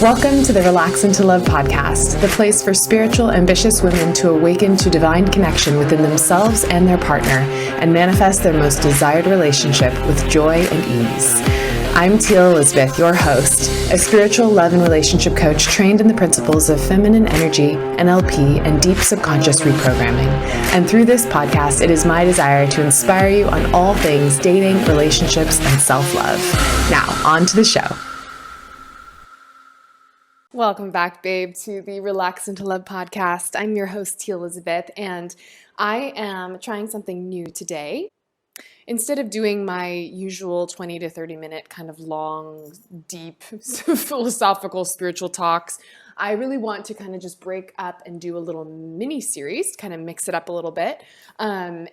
Welcome to the Relax into Love podcast, the place for spiritual, ambitious women to awaken to divine connection within themselves and their partner and manifest their most desired relationship with joy and ease. I'm Teal, your host, a spiritual love and relationship coach trained in the principles of feminine energy, NLP, and deep subconscious reprogramming. And through this podcast, it is my desire to inspire you on all things dating, relationships, and self-love. Now, on to the show. Welcome back, babe, to the Relax into Love podcast. I'm your host, Teal, and I am trying something new today. Instead of doing my usual 20 to 30 minute kind of long, deep, philosophical, spiritual talks, I really want to kind of just break up and do a little mini series, kind of mix it up a little bit. And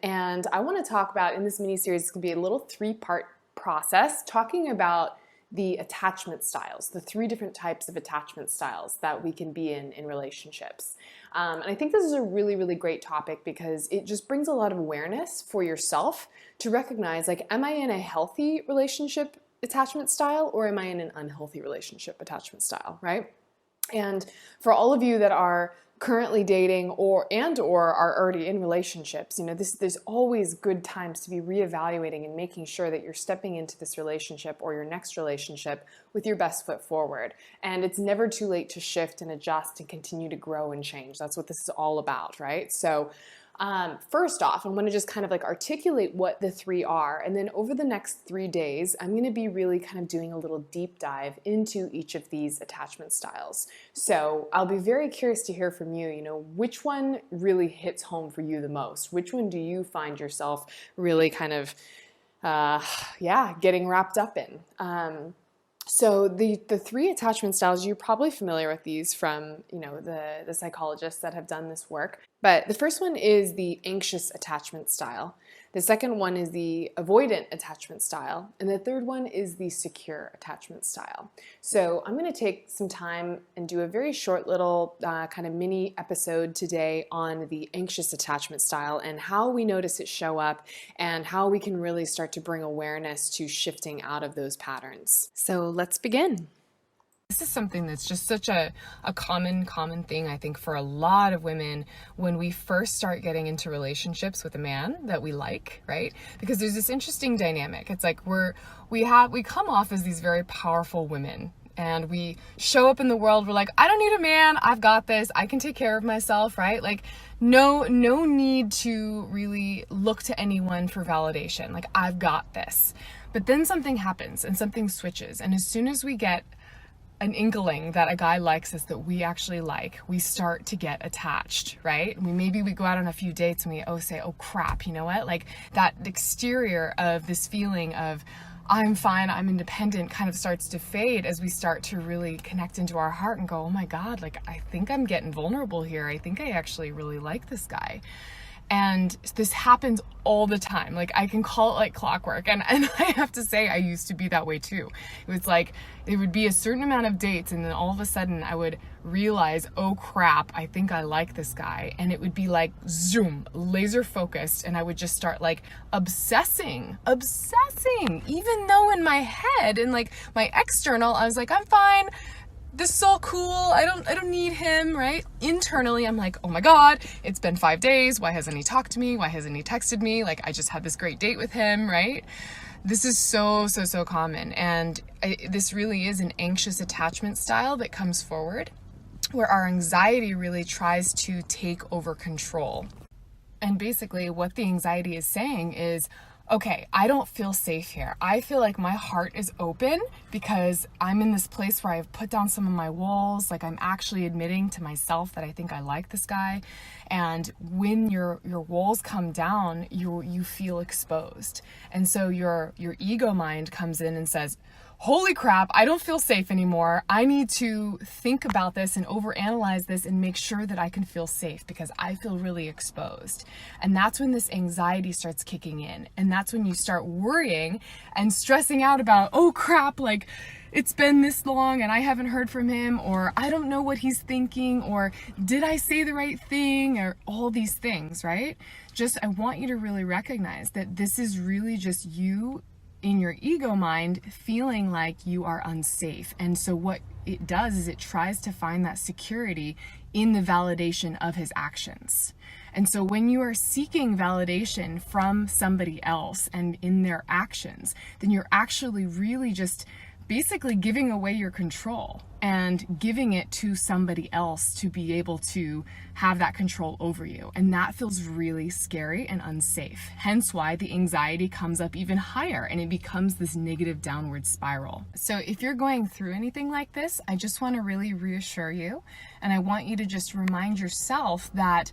I want to talk about, in this mini series, it's going to be a little 3-part process talking about the attachment styles, the 3 different types of attachment styles that we can be in relationships. And I think this is a really, really great topic because it just brings a lot of awareness for yourself to recognize, like, am I in a healthy relationship attachment style or am I in an unhealthy relationship attachment style, right? And for all of you that are currently dating or are already in relationships, there's always good times to be reevaluating and making sure that you're stepping into this relationship or your next relationship with your best foot forward. And it's never too late to shift and adjust and continue to grow and change. That's what this is all about, right? So first off, I'm going to just kind of like articulate what the 3 are. And then over the next 3 days, I'm going to be really kind of doing a little deep dive into each of these attachment styles. So I'll be very curious to hear from you, which one really hits home for you the most? Which one do you find yourself really kind of, getting wrapped up in? So the 3 attachment styles, you're probably familiar with these from, the psychologists that have done this work. But the first one is the anxious attachment style. The second one is the avoidant attachment style. And the third one is the secure attachment style. So I'm going to take some time and do a very short little kind of mini episode today on the anxious attachment style and how we notice it show up and how we can really start to bring awareness to shifting out of those patterns. So let's begin. This is something that's just such a common thing, I think, for a lot of women when we first start getting into relationships with a man that we like, right? Because there's this interesting dynamic. It's like we come off as these very powerful women, and we show up in the world, we're like, I don't need a man, I've got this, I can take care of myself, right? Like no need to really look to anyone for validation. Like, I've got this. But then something happens and something switches, and as soon as we get an inkling that a guy likes us that we actually like, we start to get attached, right? Maybe we go out on a few dates and we say, oh crap, you know what? Like that exterior of this feeling of I'm fine, I'm independent kind of starts to fade as we start to really connect into our heart and go, oh my God, like I think I'm getting vulnerable here. I think I actually really like this guy. And this happens all the time. Like I can call it like clockwork. And I have to say, I used to be that way too. It was like, it would be a certain amount of dates. And then all of a sudden I would realize, oh crap, I think I like this guy. And it would be like zoom, laser focused. And I would just start like obsessing, even though in my head and like my external, I was like, I'm fine. This is all cool. I don't need him, right? Internally, I'm like, oh my God, it's been 5 days. Why hasn't he talked to me? Why hasn't he texted me? Like, I just had this great date with him, right? This is so common. And this really is an anxious attachment style that comes forward where our anxiety really tries to take over control. And basically what the anxiety is saying is, okay, I don't feel safe here. I feel like my heart is open because I'm in this place where I've put down some of my walls. Like I'm actually admitting to myself that I think I like this guy. And when your walls come down, you feel exposed. And so your ego mind comes in and says, holy crap, I don't feel safe anymore. I need to think about this and overanalyze this and make sure that I can feel safe because I feel really exposed. And that's when this anxiety starts kicking in. And that's when you start worrying and stressing out about, oh crap, like it's been this long and I haven't heard from him, or I don't know what he's thinking, or did I say the right thing, or all these things, right? I want you to really recognize that this is really just you in your ego mind feeling like you are unsafe. And so what it does is it tries to find that security in the validation of his actions. And so when you are seeking validation from somebody else and in their actions, then you're actually really just basically giving away your control and giving it to somebody else to be able to have that control over you. And that feels really scary and unsafe. Hence why the anxiety comes up even higher and it becomes this negative downward spiral. So if you're going through anything like this, I just want to really reassure you. And I want you to just remind yourself that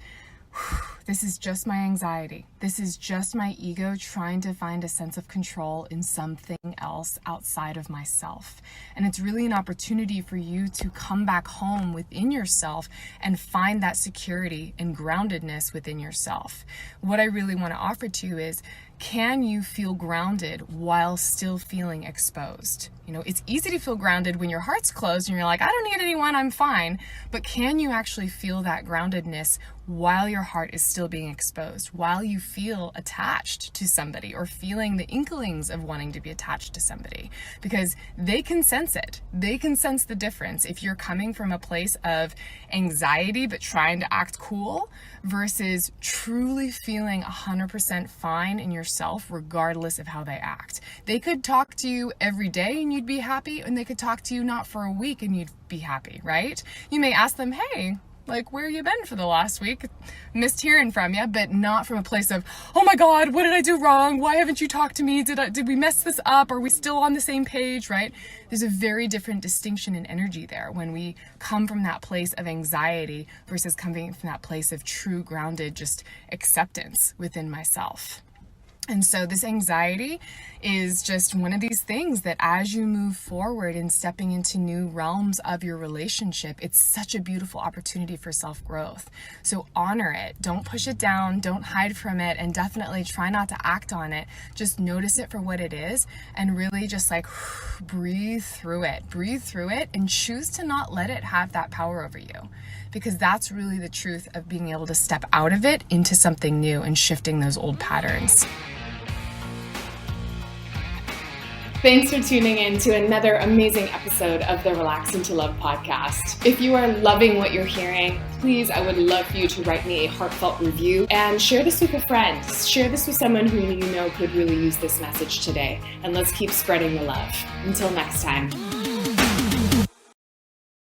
this is just my anxiety. This is just my ego trying to find a sense of control in something else outside of myself. And it's really an opportunity for you to come back home within yourself and find that security and groundedness within yourself. What I really want to offer to you is, can you feel grounded while still feeling exposed? You know, it's easy to feel grounded when your heart's closed and you're like, I don't need anyone, I'm fine. But can you actually feel that groundedness while your heart is still being exposed, while you feel attached to somebody or feeling the inklings of wanting to be attached to somebody? Because they can sense it. They can sense the difference if you're coming from a place of anxiety but trying to act cool versus truly feeling 100% fine in yourself regardless of how they act. They could talk to you every day and you'd be happy, and they could talk to you not for a week and you'd be happy, right? You may ask them, hey, like, where you been for the last week? Missed hearing from you, but not from a place of, oh my God, what did I do wrong? Why haven't you talked to me? Did we mess this up? Are we still on the same page, right? There's a very different distinction in energy there when we come from that place of anxiety versus coming from that place of true grounded, just acceptance within myself. And so this anxiety is just one of these things that as you move forward and stepping into new realms of your relationship, it's such a beautiful opportunity for self-growth. So honor it. Don't push it down. Don't hide from it. And definitely try not to act on it. Just notice it for what it is and really just like breathe through it. Breathe through it and choose to not let it have that power over you. Because that's really the truth of being able to step out of it into something new and shifting those old patterns. Thanks for tuning in to another amazing episode of the Relaxing to Love podcast. If you are loving what you're hearing, please, I would love for you to write me a heartfelt review and share this with a friend. Share this with someone who you know could really use this message today. And let's keep spreading the love. Until next time.